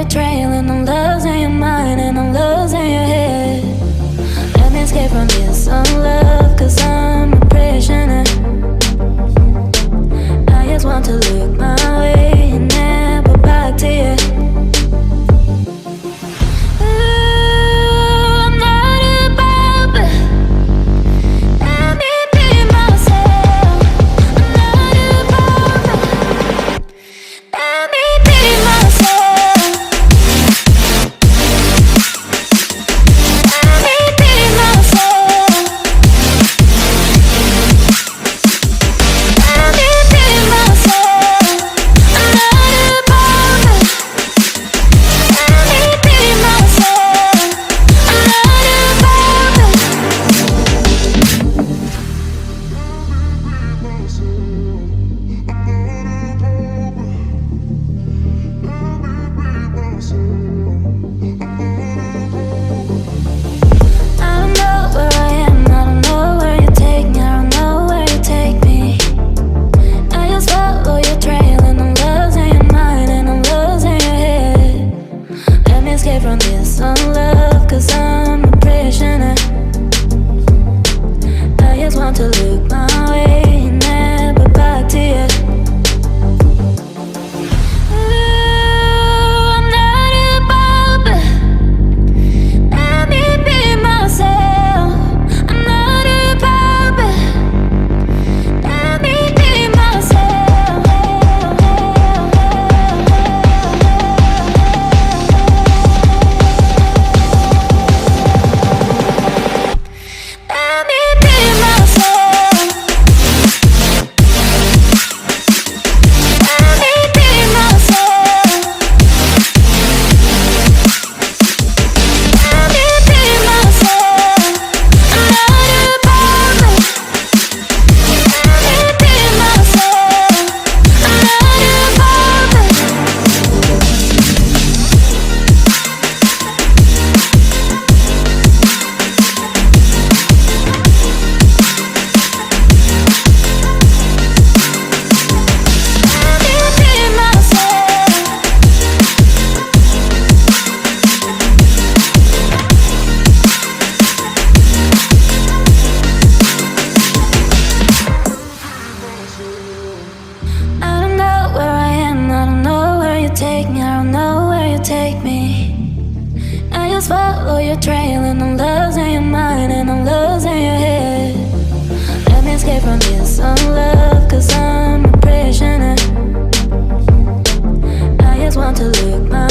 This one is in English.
your trail, and I'm losing your mind, and I'm losing your head. Let me escape from this love, 'cause I'm a prisoner. I just want to look my way and never back to you. Follow your trail, and I'm losing your mind, and I'm losing your head. Let me escape from this love, 'cause I'm a prisoner. I just want to look my